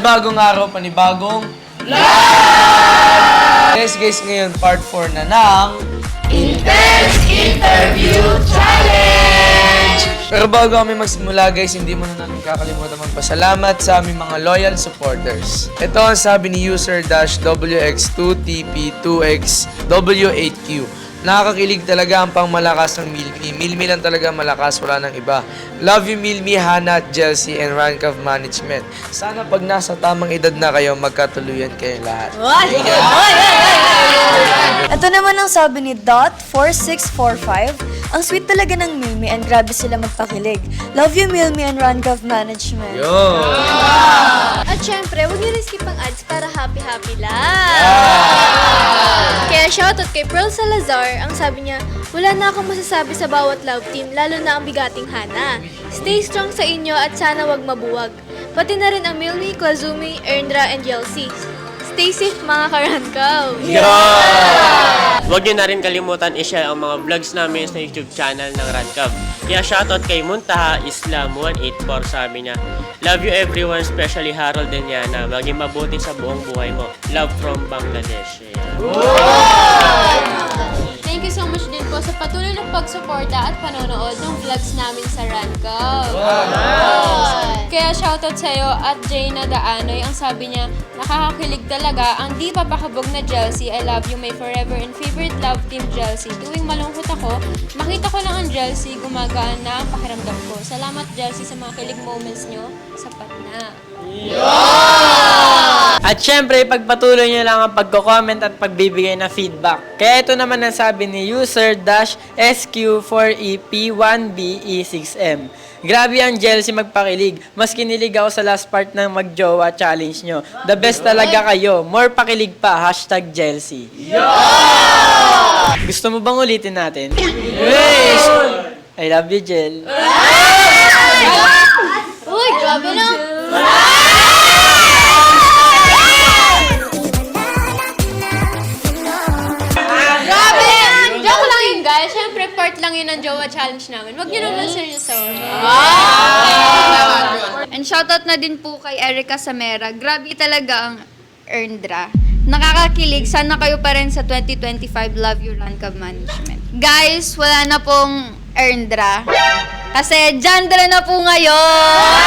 Panibagong araw, panibagong guys, ngayon part 4 na ng Intense Interview Challenge! Pero bago kami magsimula guys, hindi mo na namin kakalimutan magpasalamat sa aming mga loyal supporters. Ito ang sabi ni user-WX2TP2XW8Q. Nakakakilig talaga ang pangmalakas ng Milmi. Milmi lang talaga malakas, wala nang iba. Love you Milmi, Hannah at Chelsea and Rank of Management. Sana pag nasa tamang edad na kayo, magkatuluyan kayo lahat. Ito naman ang sabi ni Dot4645. Ang sweet talaga ng Milmi and grabe sila magpakilig. Love you Milmi and Rank of Management. Yo! At syempre, huwag niyo skip ang ads para happy-happy lang. Kaya shoutout kay Pearl Salazar, ang sabi niya, wala na akong masasabi sa bawat love team, lalo na ang bigating Hana. Stay strong sa inyo at sana wag mabuwag. Pati na rin ang Milmi, Klazumi, Erndra, and Yelsi. Stay safe mga karankaw. Huwag nyo na rin kalimutan i-share ang mga vlogs namin sa YouTube channel ng Radcab. Kaya shoutout kay Muntaha Islam 184, sabi niya, love you everyone, especially Harold and Yana. Maging mabuti sa buong buhay mo. Love from Bangladesh. Thank you so much din po sa patuloy na pagsuporta at panonood ng vlogs namin sa Radcab. Kaya shoutout sa'yo at Jayna Daanoy, ang sabi niya, nakakakilig talaga ang di papakabog na Chelsea. I love you, my forever and favorite love team Chelsea. Tuwing malungkot ako, makita ko lang ang Chelsea, gumagaan na ang pakiramdam ko. Salamat Chelsea sa mga kilig moments nyo. Sapat na. At syempre, pagpatuloy nyo lang ang pagko-comment at pagbibigay ng feedback. Kaya ito naman ang sabi ni user-SQ4EP1BE6M. Grabe ang Chelsea magpakilig. Mas kinilig ako sa last part ng magjowa challenge nyo. The best talaga kayo. More pakilig pa. #Chelsea. Gusto mo bang ulitin natin? Yes! I love you, Jel. Uy, grabe na! Grabe! Joke lang yun, guys. Siyempre, part lang yun ng Jowa Challenge namin. Huwag niyo naman seryoso. And shoutout na din po kay Erica Samera. Grabe talaga ang Erndra. Nakakakilig. Sana kayo pa rin sa 2025 Love You Rank of Management. Guys, wala na pong Erndra. Kasi Jandra na po ngayon!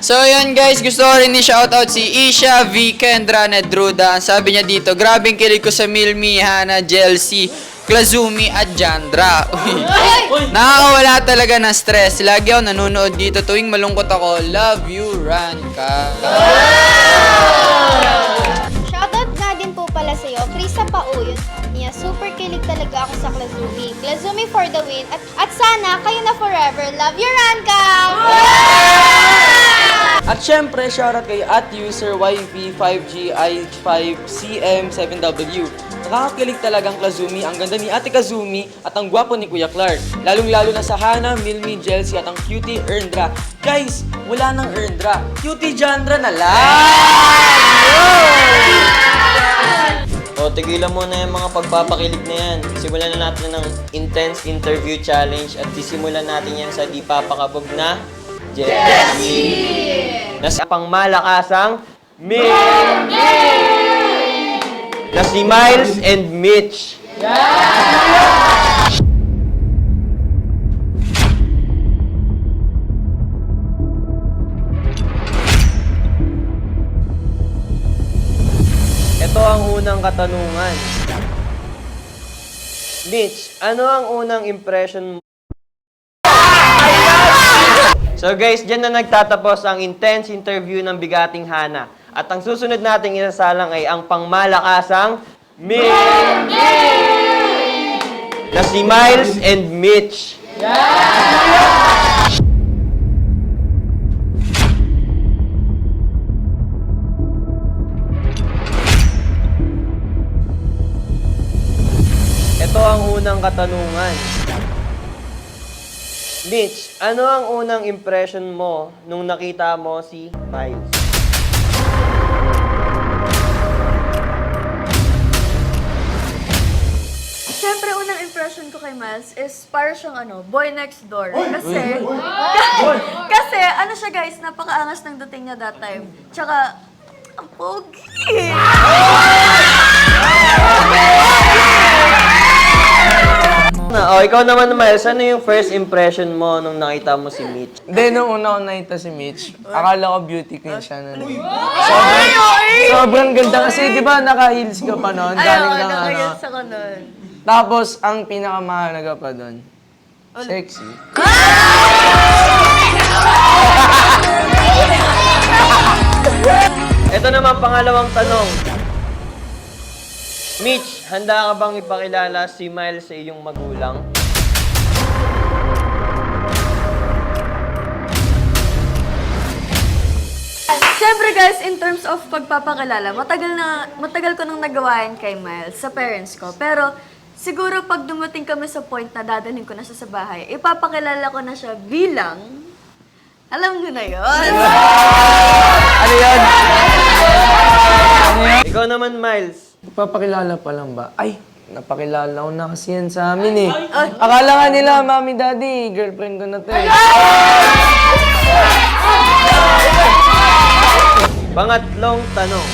So yun guys, gusto ko rin i-shoutout si Isha V. Kendra Nedruda. Sabi niya dito, grabing kilig ko sa Milmi, Hannah, Chelsea, Klazumi at Jandra. Nakakawala talaga ng stress. Lagi ako nanonood dito tuwing malungkot ako. Love you, Ranka. Shoutout nga din po pala sa'yo, Krista Pauyon. Niya, super kilig talaga ako sa Klazumi. Klazumi for the win. At sana, kayo na forever. Love you, Ranka! At syempre, shoutout kay @user YV5GI5CM7W. Nakakakilig talagang Klazumi, ang ganda ni Ate Kazumi at ang gwapo ni Kuya Clark. Lalong-lalo na sa Hannah, Milmi, Chelsea at ang cutie Erndra. Guys, wala nang Erndra. Cutie Jandra na lang! O, tigilan mo na yung mga pagpapakilig na yan. Simulan na natin ng Intense Interview Challenge at sisimulan natin yan sa di papakabog na Jessie! Na sa pangmalakasang Milmi! Na si Miles and Mitch. Ito ang unang katanungan. Mitch, ano ang unang impression mo? So guys, dyan na nagtatapos ang intense interview ng bigating Hana. At ang susunod nating isasalang ay ang pangmalakasang Milmi! Na si Miles and Mitch. Ito ang unang katanungan. Mitch, ano ang unang impression mo nung nakita mo si Miles? Siyempre, unang impression ko kay Miles is para siyang boy next door. Kasi, kasi ano siya guys, napakaangas ng dating niya that time. Tsaka, ang pogi. Ikaw naman, Miles, ano yung first impression mo nung nakita mo si Mitch? Hindi, nung una ko nakita si Mitch, akala ko beauty queen siya nun. Sobrang ganda kasi, di ba, naka-heels ka pa nun? Galing kang nakayos ako nun. Tapos, ang pinakamahalaga pa doon, sexy. Ito naman, pangalawang tanong. Mitch, handa ka bang ipakilala si Miles sa iyong magulang? Siyempre guys, in terms of pagpapakilala, matagal ko nang nagawain kay Miles sa parents ko. Pero siguro pag dumating kami sa point na dadalhin ko na siya sa bahay, ipapakilala ko na siya bilang, alam niyo na yun. Ano yan? Ikaw naman, Miles. Papakilala pa lang ba? Ay, napakilala ko na kasi yan sa amin eh. Akala nga nila, mami, daddy, girlfriend ko na to eh. Pangatlong tanong.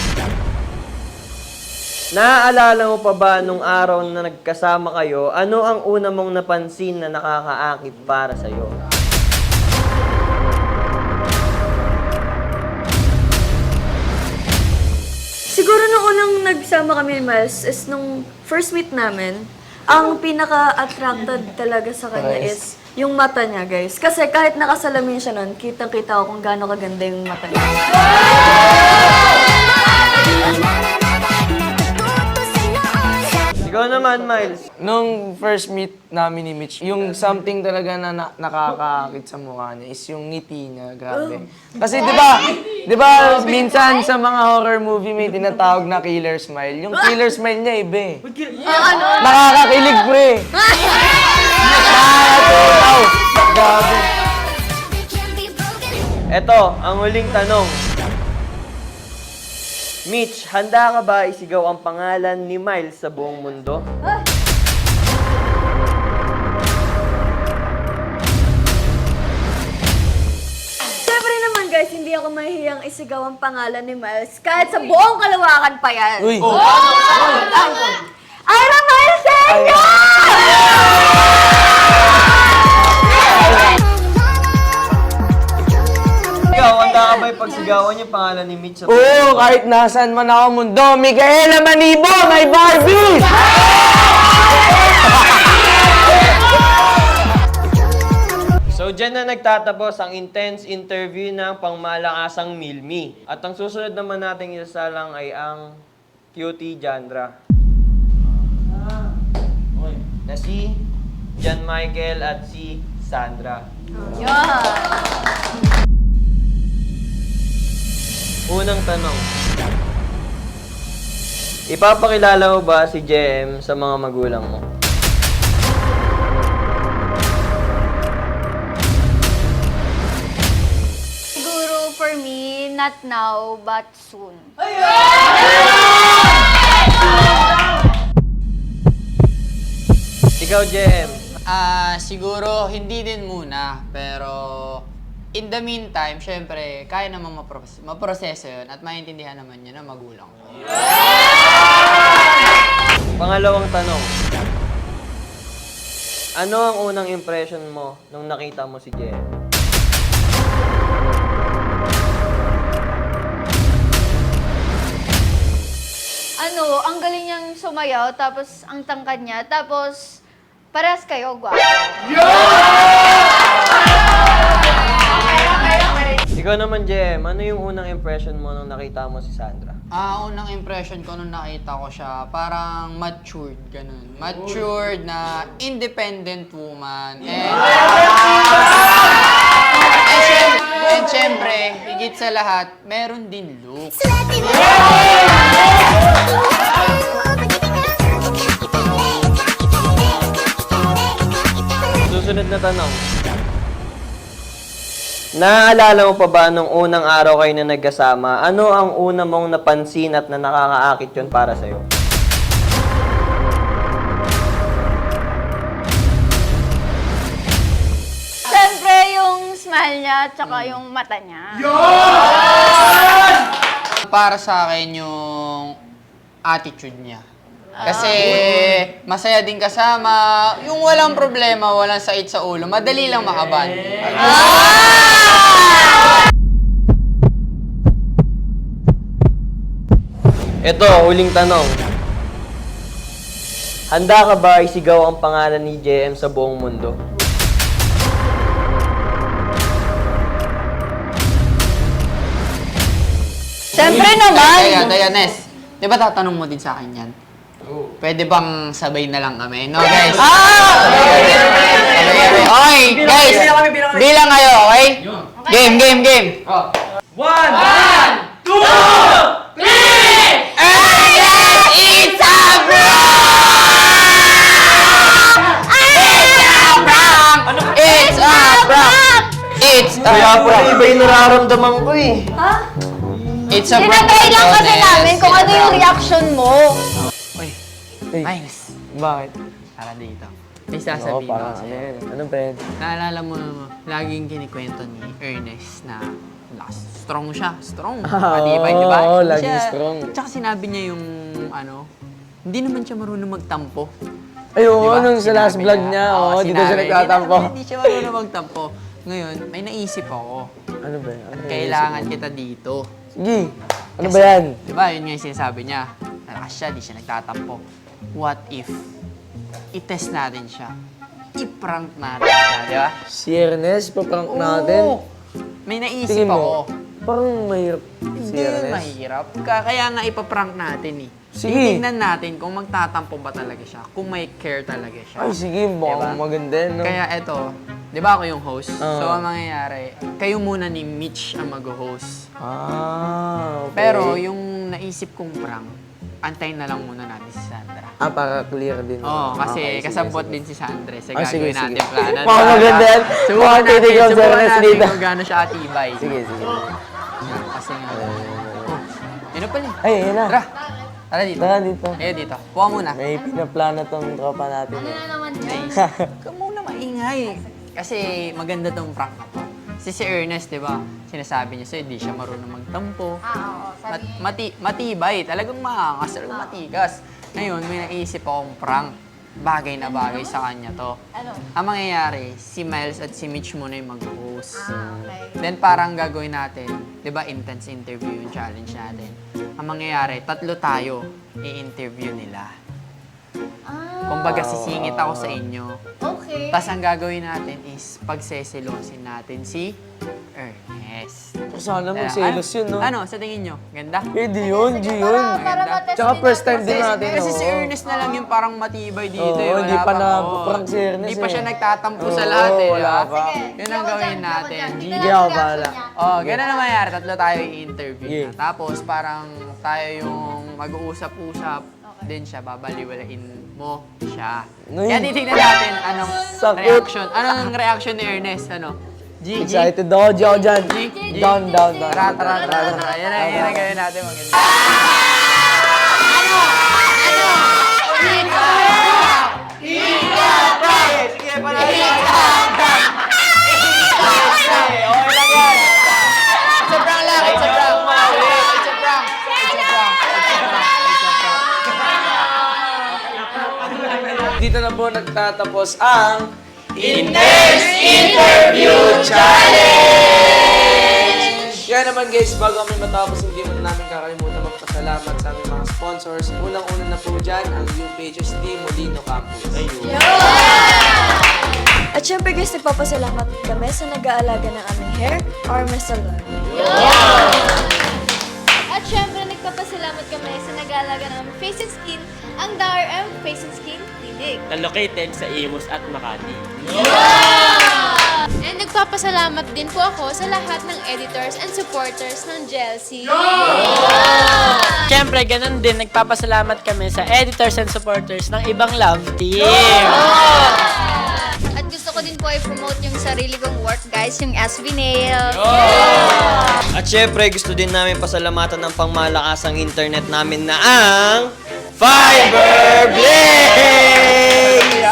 Naaalala mo pa ba nung araw na nagkasama kayo, ano ang una mong napansin na nakakaakit para sa'yo? Siguro nung unang nagsama kami ni Miles is nung first meet namin, ang pinaka-attracted talaga sa kanya is yung mata niya, guys. Kasi kahit nakasalamin siya nun, kitang-kita ko kung gaano kaganda yung mata niya. Ikaw naman, Miles. Nung first meet namin ni Mitch, yung something talaga na nakakaakit sa mukha niya is yung ngiti niya, grabe. Kasi di ba minsan sa mga horror movie may tinatawag na killer smile. Yung killer smile niya iba eh. Nakakakilig, pre. Nakakatawa. Grabe. Eto, ang huling tanong. Mitch, handa ka ba isigaw ang pangalan ni Miles sa buong mundo? Siyempre naman guys, hindi ako mahihiyang isigaw ang pangalan ni Miles kahit sa buong kalawakan pa yan. Uy. Ira Marcelo! Ikaw, handa ka ba ipagsigawan yung pangalan ni Mitch sa buong Oo, mundo? kahit nasan man ako mundo, Micaela Manibo, may Barbie! So, dyan na nagtatapos ang intense interview ng pangmalakasang Milmi. At ang susunod naman nating isasalang ay ang cutie Jandra. Na si John Michael at si Sandra. Unang tanong. Ipapakilala mo ba si JM sa mga magulang mo? Siguro for me, not now, but soon. Ikaw, JM. Siguro hindi din muna, pero in the meantime, syempre, kaya namang maproseso yun at maintindihan naman yun ng magulang ko. Pangalawang tanong. Ano ang unang impression mo nung nakita mo si JM? Ang galing niyang sumayaw, tapos ang tangkad niya, tapos parehas kayo, gwapo. Ikaw naman, JM, ano yung unang impression mo nung nakita mo si Sandra? Unang impression ko nung nakita ko siya, parang matured, ganun. Matured na independent woman. And syempre, higit sa lahat, meron din looks. Susunod na tanong. Naaalala mo pa ba nung unang araw kayo na nagkasama, ano ang una mong napansin at na nakakaakit yun para sa'yo? niya, tsaka yung mata niya. Para sa akin yung attitude niya. Kasi masaya din kasama, yung walang problema, walang sakit sa ulo, madali lang makaban. Ito, huling tanong. Handa ka ba isigaw ang pangalan ni JM sa buong mundo? Siyempre naman! Kaya, Nes, di ba tatanong mo din sa akin yan? Pwede bang sabay na lang kami? No, guys? Okay, guys, bilang kayo, okay? Game. One! It's a prank! It's a prank! It's a Kaya po, prank! iba yung nararamdaman ko eh. It's a prank! Tinatry lang kasi namin kung ano yung reaction mo. Uy, Ay, Miles, bakit? tara dito. May Oo, sasabihin ako parang ano sa'yo. yan. Ano ba yan? Naalala mo, laging kinikwento ni Ernest na strong siya. Strong. Ah, Matibay, di ba? oo, Hindi laging siya- strong. Tsaka sinabi niya yung, hindi naman siya marunong magtampo. Ay, oo, Di ba? nung sa last Sinabi vlog niya. niya, Oo, oo, dito siya sinabi. nagtatampo. Hindi siya marunong magtampo. Ngayon, may naisip ako. Ano ba yan? Ano Kailangan kita dito. Sige, ano ba yan? Di ba, yun nga yung sinasabi niya. Malakas siya, di siya nagtatampo. What if, i-test natin siya. I-prank natin siya, di ba? Si Ernest, paprank natin. Oo. May naisip Tingin ako. mo, parang mahirap si Hindi yun Ernest. mahirap. Kaya nga ipaprank natin eh. Sige. Titingnan natin kung magtatampo ba talaga siya. Kung may care talaga siya. Ay, sige, mukhang Diba? maganda yun, no? Kaya eto, di ba ako yung host? Oo. So, ang mangyayari, kayo muna ni Mitch ang mag-host. Ah, okay. Pero yung naisip kong prank, antayin na lang muna natin si Sandra. Ah, para clear din. Oo, kasi Okay, sige, kasabot sige. din si Sandra sa Ah, sige, gagawin natin sige. plano. Mukhang maganda yan. Mukhang titigil ang subukan Ernest natin dito. kung gaano siya atibay. Sige. Kasi nga, yun na pala eh. Ay, yun na. Tara, tara dito. Tara dito. Ayo dito. Kuha muna. May pinaplano tong tropa natin. Eh. Huwag muna maingay. Kasi maganda tong prank na to. Si Ernest, di ba? Sinasabi niya sa'yo, di siya marunong magtampo. Matibay. Talagang maangas. Talagang matigas. Ngayon, may naisip akong prank. Bagay na bagay sa kanya to. Ano? Ang mangyayari, si Miles at si Mitch muna yung mag-host. Then parang gagawin natin, di ba intense interview yung challenge natin. Ang mangyayari, 3 tayo i-interview nila. Kumbaga sisingit ako sa inyo. Okay. Tapos ang gagawin natin is pagseselosin natin si Ernest. Sana magselos yun, no? Ano, sa tingin nyo? Ganda? Pwede yun, G yun. Para matest Tsaka din first natin time din natin, Kasi si oo. Ernest na lang yung parang matibay dito. Oo, eh. Wala hindi pa pang- napaprank si Ernest Hindi pa eh. siya nagtatampo sa Oo, lahat eh. wala diba? pa. Yun ang gawin natin. Hindi ako bahala. Oh, ganun na mangyari. 3 tayo i-interview Yeah. na. Tapos parang tayo yung mag-uusap-usap. Din siya, babaliwalain mo siya. Ngayon. Kaya titignan natin anong Sakit. reaction. Anong reaction ni Ernest? Ano? G. Excited ako, G ako dyan. Down. Tara. Yan ang gawin natin. Maganda. It's a prank lang. It's a prank. Dito na po nagtatapos ang Kaya naman guys, bago kami matapos, hindi mo namin kakalimutan magpasalamat sa aming mga sponsors. Unang-una na po dyan, ang UPHSD Molino Campus. At syempre guys, nagpapasalamat kami sa nag-aalaga ng aming hair, Arma Salon. At syempre, nagpapasalamat kami sa nag-aalaga ng Face and Skin, ang DRM Face and Skin Clinic. Na located sa Imus at Makati. And nagpapasalamat din po ako sa lahat ng editors and supporters ng JLC. Siyempre, ganun din, nagpapasalamat kami sa editors and supporters ng ibang love team. At gusto ko din po i-promote yung sarili kong work, guys, yung SB Nail. At syempre, gusto din namin pasalamatan ng pangmalakasang internet namin na ang Fiber Blade!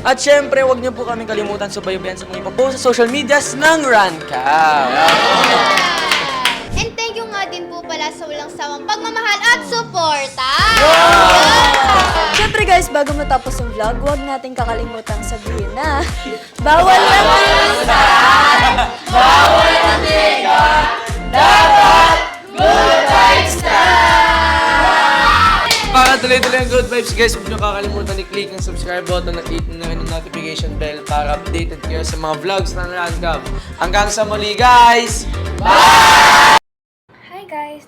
At syempre, huwag niyo po kami kalimutan subaybayan sa mga ipapost sa social medias ng Rancab. And thank you nga din po pala sa walang sawang pagmamahal at suporta. Siyempre guys, bago matapos yung vlog, huwag natin kakalimutang sabihin na bawal lang minsan, bawal mantika, dapat good vibes na! Para tuloy-tuloy ang good vibes, guys, huwag niyo kakalimutan i-click ang subscribe button at hit na rin ang notification bell para updated kayo sa mga vlogs ng Rancab. Hanggang sa muli, guys! Hi guys!